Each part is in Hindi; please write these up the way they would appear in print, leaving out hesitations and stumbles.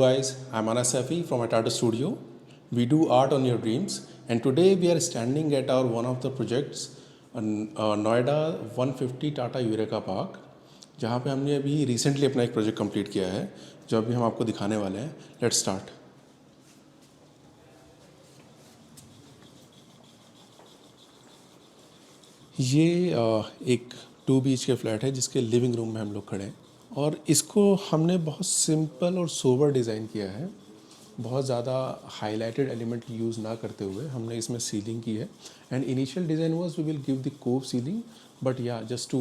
guys, I'm Anas Safi from Atata Studio. We do art on your dreams, and today we are standing at our one of the projects, Noida 150 Tata eureka park, जहाँ पे हमने अभी रिसेंटली अपना एक प्रोजेक्ट कंप्लीट किया है जो अभी हम आपको दिखाने वाले हैं. Let's start. ये एक 2 BHK फ्लैट है जिसके लिविंग रूम में हम लोग खड़े हैं और इसको हमने बहुत सिंपल और सोबर डिज़ाइन किया है. बहुत ज़्यादा हाईलाइटेड एलिमेंट यूज़ ना करते हुए हमने इसमें सीलिंग की है. And initial design was we will give the cove ceiling, but या just to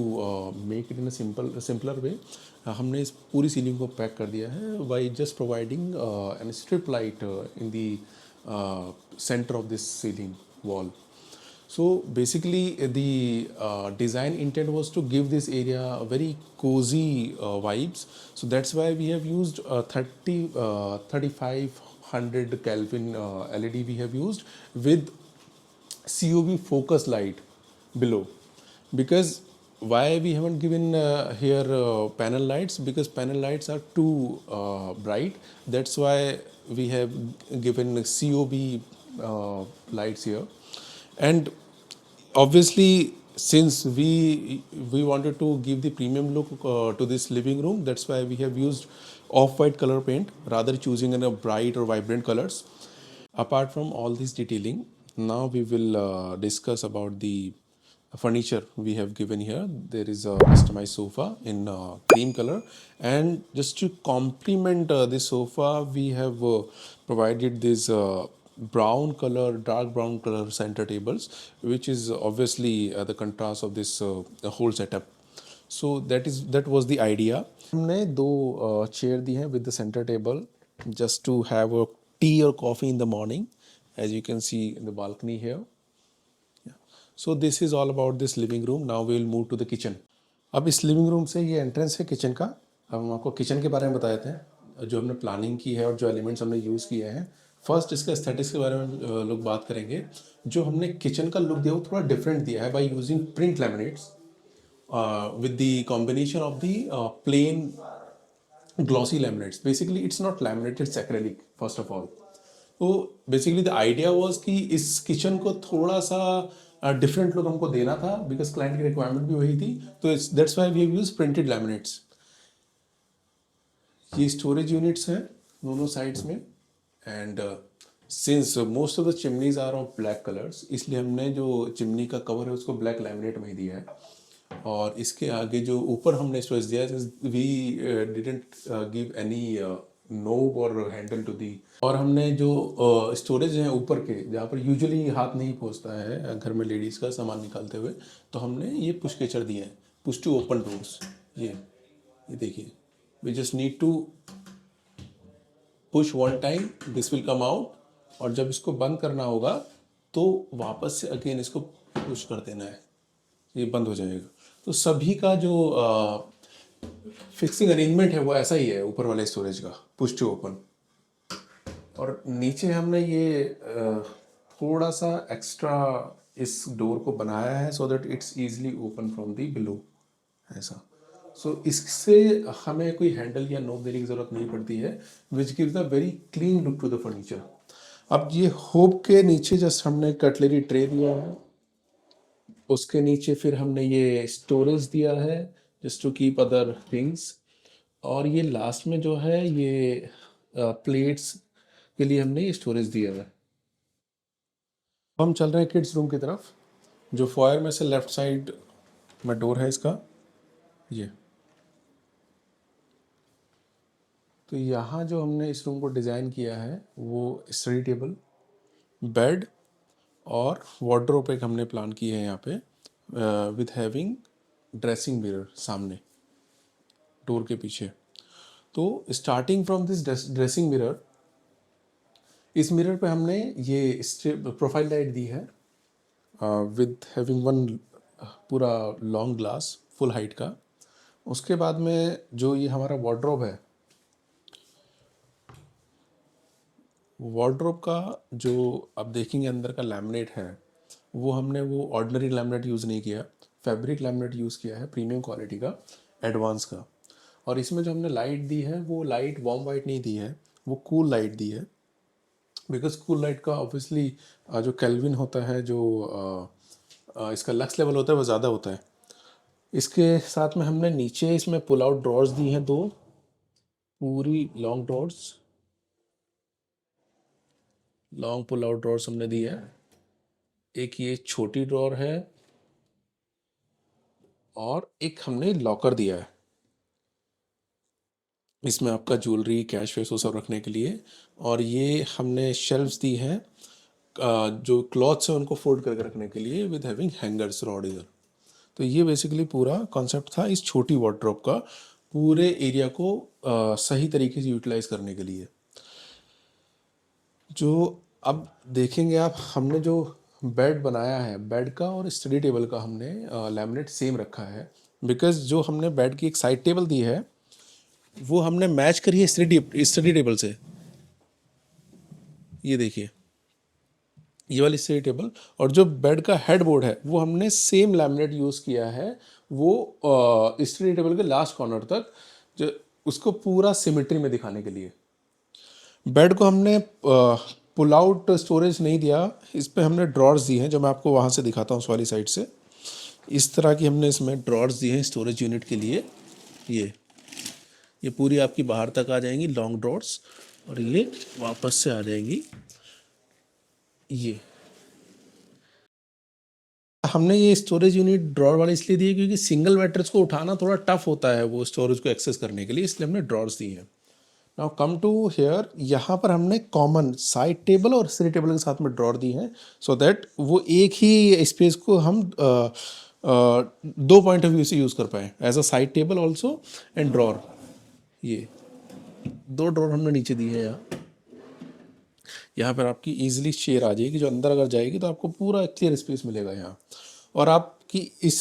make it in a simpler way हमने इस पूरी सीलिंग को पैक कर दिया है by just providing an strip light in the centre of this ceiling wall. So basically the design intent was to give this area a very cozy vibes. So that's why we have used 3500 Kelvin LED we have used with COB focus light below. Because why we haven't given here panel lights? Because panel lights are too bright. That's why we have given COB lights here. And obviously since we wanted to give the premium look to this living room, that's why we have used off-white color paint rather choosing in a bright or vibrant colors. Apart from all this detailing, now we will discuss about the furniture we have given here. There is a customized sofa in cream color, and just to complement this sofa we have provided this dark brown color center tables, which is obviously the contrast of this the whole setup. So that was the idea. हमने दो चेयर दी हैं with the center table just to have a tea or coffee in the morning, as you can see in the balcony here. So this is all about this living room. Now we will move to the kitchen. अब इस लिविंग रूम से ये एंट्रेंस है किचन का. अब हम आपको किचन के बारे में बता देते हैं जो हमने प्लानिंग की है और जो एलिमेंट्स हमने यूज़ किए हैं. फर्स्ट इसके एस्थेटिक्स के बारे में लोग बात करेंगे. जो हमने किचन का लुक दिया वो थोड़ा डिफरेंट दिया है by using print laminates with the combination of the plain glossy laminates. Basically it's not laminated, it's acrylic first of all. तो बेसिकली द आइडिया वाज कि इस किचन को थोड़ा सा डिफरेंट लुक हमको देना था बिकॉज क्लाइंट की रिक्वायरमेंट भी वही थी. तो that's why we have used printed laminates. ये स्टोरेज यूनिट्स हैं दोनों साइड्स में. And since most of the chimneys are of black colours, इसलिए हमने जो चिमनी का कवर है उसको ब्लैक लैमिनेट में ही दिया है. और इसके आगे जो ऊपर हमने स्टोरेज दिया है, we didn't give any knob or handle to the. और हमने जो स्टोरेज है ऊपर के जहाँ पर यूजुअली हाथ नहीं पहुँचता है घर में लेडीज़ का सामान निकालते हुए, तो हमने ये पुश केचर दिए हैं, पुश टू ओपन डोर्स. ये देखिए, we just need to push one time, this will come out. और जब इसको बंद करना होगा तो वापस से अगेन इसको पुश कर देना है, ये बंद हो जाएगा. तो सभी का जो फिक्सिंग अरेंजमेंट है वो ऐसा ही है ऊपर वाले स्टोरेज का, पुश टू ओपन. और नीचे हमने ये थोड़ा सा एक्स्ट्रा इस डोर को बनाया है so that it's easily open from the below, ऐसा. सो इससे हमें कोई हैंडल या नोब देने की ज़रूरत नहीं पड़ती है, which gives a very clean look to the furniture. अब ये होब के नीचे जस्ट हमने कटलरी ट्रे दिया है, उसके नीचे फिर हमने ये स्टोरेज दिया है just to keep other things. और ये लास्ट में जो है ये प्लेट्स के लिए हमने ये स्टोरेज दिया है. हम चल रहे हैं किड्स रूम की तरफ. जो फॉयर में से लेफ्ट साइड में डोर है इसका, ये. तो यहाँ जो हमने इस रूम को डिज़ाइन किया है वो स्टडी टेबल, बेड और वार्डरोब एक हमने प्लान की है यहाँ पे विथ हैविंग ड्रेसिंग मिरर सामने डोर के पीछे. तो starting from this dressing mirror, इस मिरर पे हमने ये प्रोफाइल लाइट दी है विद हैविंग वन पूरा लॉन्ग ग्लास फुल हाइट का. उसके बाद में जो ये हमारा वार्डरोब है, वार्डरोब का जो आप देखेंगे अंदर का लैमिनेट है वो हमने वो ऑर्डिनरी लैमिनेट यूज़ नहीं किया, फैब्रिक लैमिनेट यूज़ किया है प्रीमियम क्वालिटी का, एडवांस का. और इसमें जो हमने लाइट दी है वो लाइट वार्म वाइट नहीं दी है, वो कूल लाइट दी है, बिकॉज कूल लाइट का ऑब्वियसली जो केल्विन होता है, जो इसका लक्स लेवल होता है वो ज़्यादा होता है। इसके साथ में हमने नीचे इसमें पुल आउट ड्रॉर्स दी हैं, 2 पूरी long drawers, long pull out drawers हमने दी है। एक ये छोटी ड्रॉर है और एक हमने लॉकर दिया है, इसमें आपका ज्वेलरी, कैश वैश वो सब रखने के लिए। और ये हमने शेल्फ्स दी हैं जो क्लॉथ्स हैं उनको फोल्ड करके रखने के लिए, विद हैविंग हैंगर्स रॉड इधर। तो ये बेसिकली पूरा कॉन्सेप्ट था इस छोटी वार्डरोब का, पूरे एरिया को सही तरीके से यूटिलाइज करने के लिए। जो अब देखेंगे आप, हमने जो बेड बनाया है, बेड का और स्टडी टेबल का हमने लैमिनेट सेम रखा है, बिकॉज जो हमने बेड की एक साइड टेबल दी है वो हमने मैच करी है स्टडी टेबल से। ये देखिए, ये वाली स्टडी टेबल, और जो बेड का हेड बोर्ड है वो हमने सेम लैमिनेट यूज़ किया है, वो स्टडी टेबल के लास्ट कॉर्नर तक, जो उसको पूरा सिमेट्री में दिखाने के लिए। बेड को हमने पुल आउट स्टोरेज नहीं दिया, इस पे हमने ड्रॉर्स दी हैं, जो मैं आपको वहाँ से दिखाता हूँ उस वाली साइड से। इस तरह की हमने इसमें ड्रॉर्स दी हैं स्टोरेज यूनिट के लिए। ये पूरी आपकी बाहर तक आ जाएंगी लॉन्ग ड्रॉर्स, और ये वापस से आ जाएंगी। ये हमने ये स्टोरेज यूनिट ड्रॉर वाले इसलिए दिए क्योंकि सिंगल मैट्रेस को उठाना थोड़ा टफ होता है वो स्टोरेज को एक्सेस करने के लिए, इसलिए हमने ड्रॉर्स दी हैं। नाउ कम टू हियर, यहाँ पर हमने कॉमन साइड टेबल और स्टडी टेबल के साथ में ड्रॉर दी हैं, सो दैट वो एक ही स्पेस को हम 2 पॉइंट ऑफ व्यू से यूज़ कर पाएँ, as a side table also and drawer. ये 2 ड्रॉर हमने नीचे दी है यहाँ। यहाँ पर आपकी ईजिली चेयर आ जाएगी, जो अंदर अगर जाएगी तो आपको पूरा क्लियर स्पेस मिलेगा यहाँ। और आपकी इस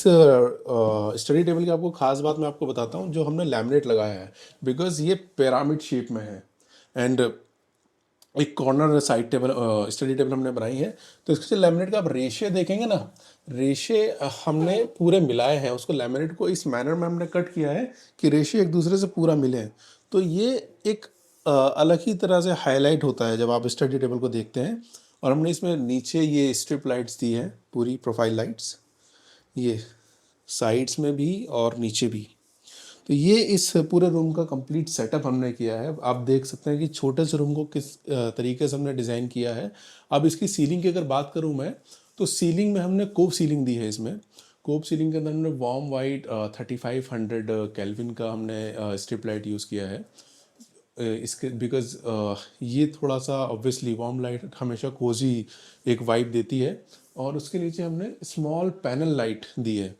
स्टडी टेबल की आपको खास बात मैं आपको बताता हूँ, जो हमने लैमिनेट लगाया है, बिकॉज ये पिरामिड शेप में है, एंड एक corner side table study table हमने बनाई है, तो इसके लैमिनेट का आप रेशे देखेंगे ना, रेशे हमने पूरे मिलाए हैं, उसको लैमिनेट को इस मैनर में हमने कट किया है कि रेशे एक दूसरे से पूरा मिले हैं। तो ये एक अलग ही तरह से हाईलाइट होता है जब आप स्टडी टेबल को देखते हैं। और हमने इसमें नीचे ये स्ट्रिप लाइट्स दी हैं, पूरी प्रोफाइल लाइट्स, ये साइड्स में भी और नीचे भी। तो ये इस पूरे रूम का कंप्लीट सेटअप हमने किया है। आप देख सकते हैं कि छोटे से रूम को किस तरीके से हमने डिज़ाइन किया है। अब इसकी सीलिंग की अगर बात करूं मैं, तो सीलिंग में हमने कोप सीलिंग दी है। इसमें कोप सीलिंग के अंदर हमने वार्म वाइट 3500 केल्विन का हमने स्ट्रिप लाइट यूज़ किया है। इसके बिकॉज ये थोड़ा सा ऑब्वियसली वार्म लाइट हमेशा कोजी एक वाइब देती है, और उसके नीचे हमने स्मॉल पैनल लाइट दी है,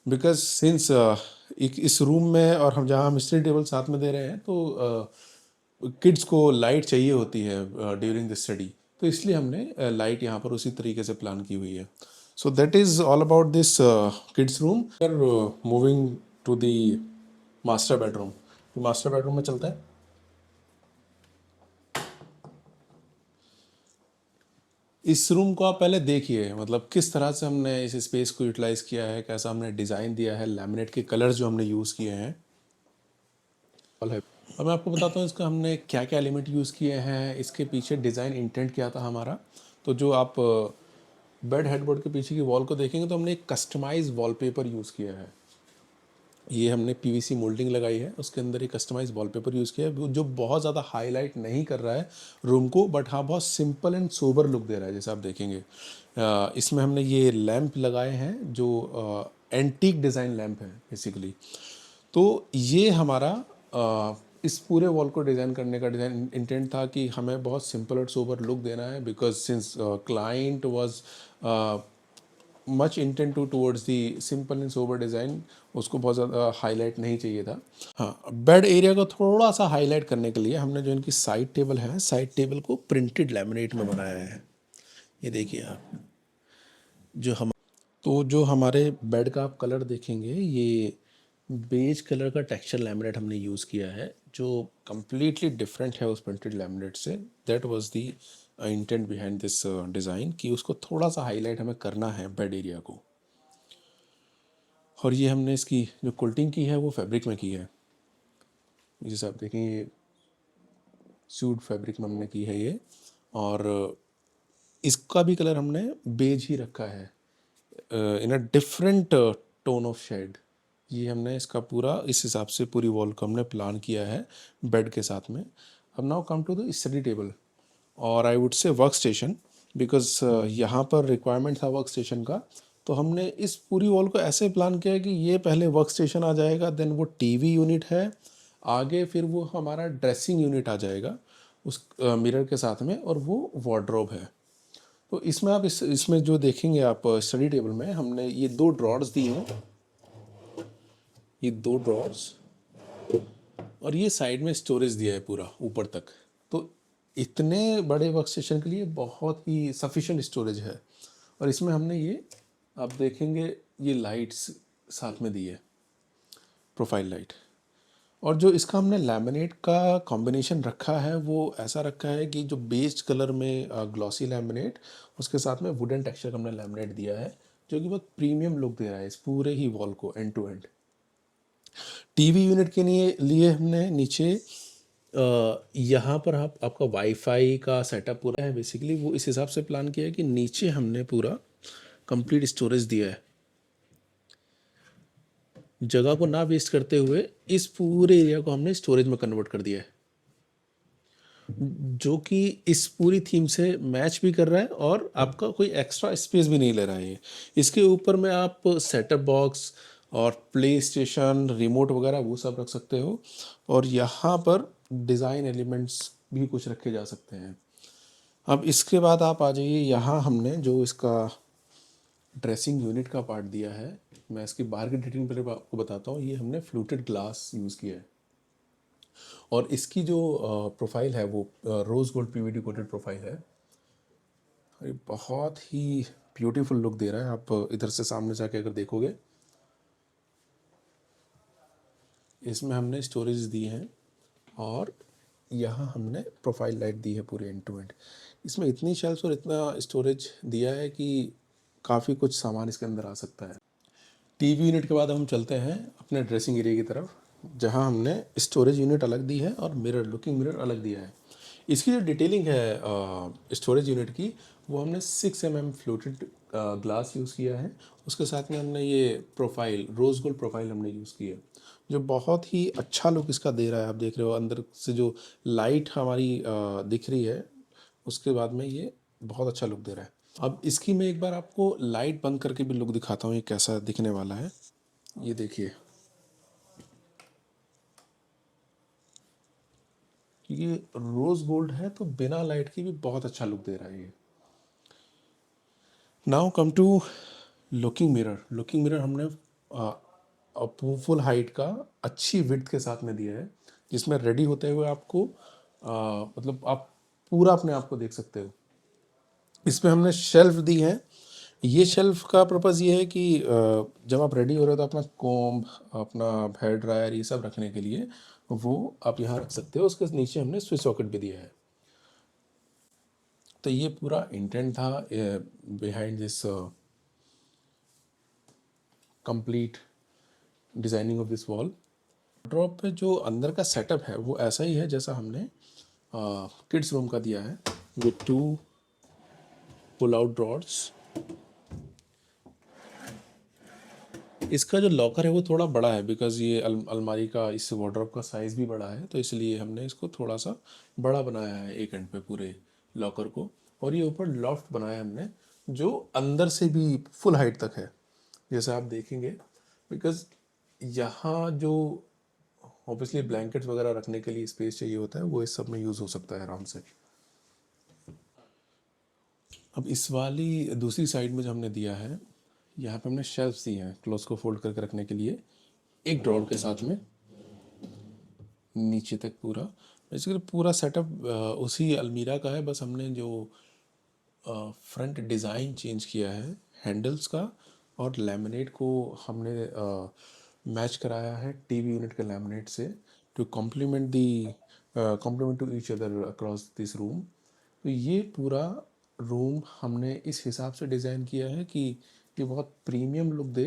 बिकॉज सिंस एक इस रूम में और हम जहाँ हम स्टडी टेबल साथ में दे रहे हैं, तो किड्स को लाइट चाहिए होती है ड्यूरिंग द स्टडी, तो इसलिए हमने लाइट यहाँ पर उसी तरीके से प्लान की हुई है। So that is all about this kids room. Moving to the master bedroom. Master bedroom में चलता है। इस रूम को आप पहले देखिए, मतलब किस तरह से हमने इस स्पेस को यूटिलाइज किया है, कैसा हमने डिज़ाइन दिया है, लैमिनेट के कलर्स जो हमने यूज़ किए हैं ऑल है। और मैं आपको बताता हूँ इसका हमने क्या क्या एलिमेंट यूज़ किए हैं, इसके पीछे डिज़ाइन इंटेंट क्या था हमारा। तो जो आप बेड हेडबोर्ड के पीछे की वॉल को देखेंगे, तो हमने एक कस्टमाइज वॉलपेपर यूज़ किया है। ये हमने पीवीसी मोल्डिंग लगाई है, उसके अंदर एक कस्टमाइज वॉलपेपर यूज़ किया है, जो बहुत ज़्यादा हाईलाइट नहीं कर रहा है रूम को, बट हाँ बहुत सिंपल एंड सोबर लुक दे रहा है, जैसे आप देखेंगे। इसमें हमने ये लैंप लगाए हैं, जो एंटीक डिज़ाइन लैंप है बेसिकली। तो ये हमारा इस पूरे वॉल को डिज़ाइन करने का डिज़ाइन इंटेंट था कि हमें बहुत सिंपल और सोबर लुक देना है, because since client was much intent towards the simple and sober design, उसको बहुत ज़्यादा हाईलाइट नहीं चाहिए था। हाँ, बेड एरिया को थोड़ा सा हाईलाइट करने के लिए हमने जो इनकी साइड टेबल है, साइड टेबल को प्रिंटेड लैमिनेट में बनाया है। ये देखिए आप, जो हम तो जो हमारे बेड का आप कलर देखेंगे, ये बेज कलर का टेक्सचर लैमिनेट हमने यूज़ किया है, जो कम्प्लीटली डिफरेंट है उस प्रिंटेड लैमिनेट से। That was the intent behind this design, कि उसको थोड़ा सा हाईलाइट हमें करना है बेड एरिया को। और ये हमने इसकी जो कुल्टिंग की है वो फैब्रिक में की है, जैसे आप देखेंगे स्यूड फैब्रिक में हमने की है ये, और इसका भी कलर हमने बेज ही रखा है, in a different tone of shade. ये हमने इसका पूरा इस हिसाब से पूरी वॉल को हमने प्लान किया है बेड के साथ में। अब now come to the study table, और I would say work station, because यहाँ पर रिक्वायरमेंट था वर्क स्टेशन का। तो हमने इस पूरी वॉल को ऐसे प्लान किया है कि ये पहले वर्क स्टेशन आ जाएगा, देन वो टीवी यूनिट है, आगे फिर वो हमारा ड्रेसिंग यूनिट आ जाएगा उस मिरर के साथ में, और वो वार्डरोब है। तो इसमें आप इसमें जो देखेंगे आप स्टडी टेबल में, हमने ये 2 ड्रॉर्स दिए हैं, ये 2 ड्रॉर्स, और ये साइड में स्टोरेज दिया है पूरा ऊपर तक। तो इतने बड़े वर्क स्टेशन के लिए बहुत ही सफिशिएंट स्टोरेज है। और इसमें हमने ये, आप देखेंगे ये लाइट्स साथ में दी है, प्रोफाइल लाइट। और जो इसका हमने लैमिनेट का कॉम्बिनेशन रखा है वो ऐसा रखा है कि जो बेस्ड कलर में ग्लॉसी लैमिनेट, उसके साथ में वुडन टेक्सचर का हमने लैमिनेट दिया है, जो कि बहुत प्रीमियम लुक दे रहा है इस पूरे ही वॉल को end to end. TV unit के लिए हमने नीचे यहाँ पर आपका वाईफाई का सेटअप पूरा है बेसिकली, वो इस हिसाब से प्लान किया है कि नीचे हमने पूरा कंप्लीट स्टोरेज दिया है, जगह को ना वेस्ट करते हुए इस पूरे एरिया को हमने स्टोरेज में कन्वर्ट कर दिया है, जो कि इस पूरी थीम से मैच भी कर रहा है और आपका कोई एक्स्ट्रा स्पेस भी नहीं ले रहा है ये। इसके ऊपर में आप सेटअप बॉक्स और प्ले स्टेशन, रिमोट वगैरह वो सब रख सकते हो, और यहाँ पर डिज़ाइन एलिमेंट्स भी कुछ रखे जा सकते हैं। अब इसके बाद आप आ जाइए, यहाँ हमने जो इसका ड्रेसिंग यूनिट का पार्ट दिया है, मैं इसकी बाहर की डिटेलिंग पहले आपको बताता हूँ। ये हमने फ्लूटेड ग्लास यूज़ किया है, और इसकी जो प्रोफाइल है वो rose gold PVD coated profile है। ये बहुत ही ब्यूटीफुल लुक दे रहा है। आप इधर से सामने जाके अगर देखोगे, इसमें हमने स्टोरेज दी है, और यहाँ हमने प्रोफाइल लाइट दी है पूरे एंड टू एंड। इसमें इतनी शेल्फ्स और इतना स्टोरेज दिया है कि काफ़ी कुछ सामान इसके अंदर आ सकता है। टीवी यूनिट के बाद हम चलते हैं अपने ड्रेसिंग एरिया की तरफ, जहाँ हमने स्टोरेज यूनिट अलग दी है और मिरर, लुकिंग मिरर अलग दिया है। इसकी जो डिटेलिंग है स्टोरेज यूनिट की, वो हमने 6 mm फ्लोटेड ग्लास यूज़ किया है। उसके साथ में हमने ये प्रोफाइल, रोज़ गोल्ड प्रोफाइल हमने यूज़ की है, जो बहुत ही अच्छा लुक इसका दे रहा है। आप देख रहे हो अंदर से जो लाइट हमारी दिख रही है, उसके बाद में ये बहुत अच्छा लुक दे रहा है। अब इसकी मैं एक बार आपको लाइट बंद करके भी लुक दिखाता हूँ, ये कैसा दिखने वाला है। ये देखिए, क्योंकि रोज़ गोल्ड है तो बिना लाइट के भी बहुत अच्छा लुक दे रहा है ये। Now come to looking mirror. Looking mirror हमने फुल हाइट का अच्छी विड्थ के साथ में दिया है, जिसमें रेडी होते हुए आपको मतलब आप पूरा अपने आप को देख सकते हो। इसमें हमने शेल्फ दी है। ये शेल्फ का पर्पज़ ये है कि जब आप रेडी हो रहे हो तो अपना कोम्ब, अपना हेयर ड्रायर, ये सब रखने के लिए वो आप यहाँ रख सकते हो। उसके नीचे हमने स्विच सॉकेट भी दिया है। तो ये पूरा इंटेंट था behind this complete designing of this wall. Drop पे जो अंदर का सेटअप है वो ऐसा ही है जैसा हमने किड्स रूम का दिया है, विद 2 पुल आउट ड्रॉर्स। इसका जो लॉकर है वो थोड़ा बड़ा है, बिकॉज़ ये अलमारी का, इस वार्डरोब का साइज़ भी बड़ा है, तो इसलिए हमने इसको थोड़ा सा बड़ा बनाया है एक एंड पे पूरे लॉकर को। और ये ऊपर लॉफ्ट बनाया है हमने, जो अंदर से भी फुल हाइट तक है, जैसे आप देखेंगे। बिकॉज़ यहाँ जो ऑब्वियसली ब्लैंकेट्स वगैरह रखने के लिए स्पेस चाहिए होता है, वो इस सब में यूज़ हो सकता है आराम से। अब इस वाली दूसरी साइड में जो हमने दिया है, यहाँ पे हमने शेल्फ्स दी हैं क्लोथ्स को फोल्ड करके रखने के लिए, एक ड्रॉर के साथ में नीचे तक पूरा। बेसिकली पूरा सेटअप उसी अलमीरा का है, बस हमने जो फ्रंट डिज़ाइन चेंज किया है हैंडल्स का, और लैमिनेट को हमने मैच कराया है टीवी यूनिट के लैमिनेट से, to complement to each other across this room. तो ये पूरा रूम हमने इस हिसाब से डिज़ाइन किया है कि ये बहुत प्रीमियम लुक दे,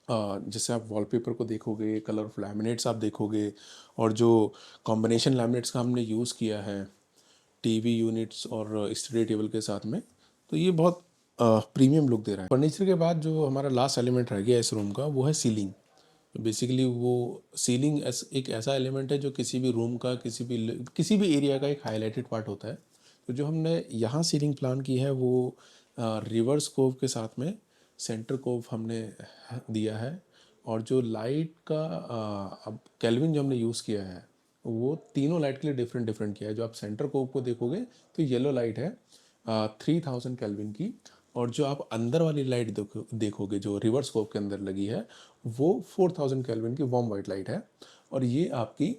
जैसे आप वॉलपेपर को देखोगे, कलर ऑफ लैमिनेट्स आप देखोगे, और जो कॉम्बिनेशन लैमिनेट्स का हमने यूज़ किया है टीवी यूनिट्स और स्टडी टेबल के साथ में, तो ये बहुत प्रीमियम लुक दे रहा है। फर्नीचर के बाद जो हमारा लास्ट एलिमेंट रह गया इस रूम का, वो है सीलिंग। बेसिकली वो सीलिंग एक ऐसा एलिमेंट है जो किसी भी रूम का, किसी भी एरिया का एक हाईलाइटेड पार्ट होता है। तो जो हमने यहाँ सीलिंग प्लान की है वो रिवर्स कोव के साथ में सेंटर कोव हमने दिया है। और जो लाइट का अब केल्विन जो हमने यूज़ किया है वो तीनों लाइट के लिए डिफरेंट डिफरेंट किया है। जो आप सेंटर कोव को देखोगे तो येलो लाइट है 3000 केल्विन की, और जो आप अंदर वाली लाइट देखोगे जो रिवर्स कोव के अंदर लगी है वो 4000 केल्विन की वार्म वाइट लाइट है। और ये आपकी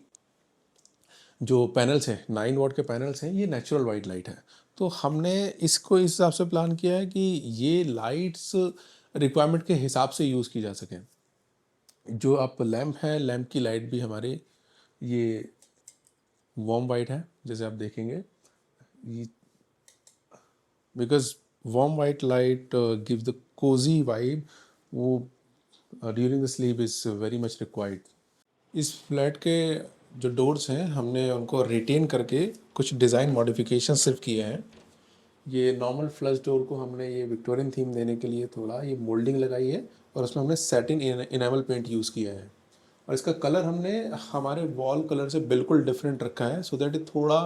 जो पैनल्स हैं 9 वॉट के पैनल्स हैं, ये नेचुरल वाइट लाइट है। तो हमने इसको इस हिसाब से प्लान किया है कि ये लाइट्स रिक्वायरमेंट के हिसाब से यूज़ की जा सकें। जो आप लैम्प है, लैम्प की लाइट भी हमारे ये वार्म वाइट है, जैसे आप देखेंगे ये, because warm white light give the cosy vibe, वो during the sleep is very much required. इस फ्लैट के जो डोर्स हैं हमने उनको रिटेन करके कुछ डिज़ाइन मॉडिफिकेशन सिर्फ किए हैं। ये नॉर्मल फ्लश डोर को हमने ये विक्टोरियन थीम देने के लिए थोड़ा ये मोल्डिंग लगाई है, और उसमें हमने सैटिन इनेमल पेंट यूज़ किया है। और इसका कलर हमने हमारे वॉल कलर से बिल्कुल डिफरेंट रखा है, सो दैट ये थोड़ा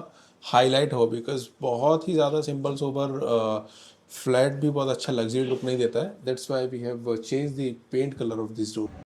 हाईलाइट हो, बिकॉज बहुत ही ज़्यादा सिंपल सोबर फ्लैट भी बहुत अच्छा लग्जरी लुक नहीं देता है। That's why we have change the paint colour of this door.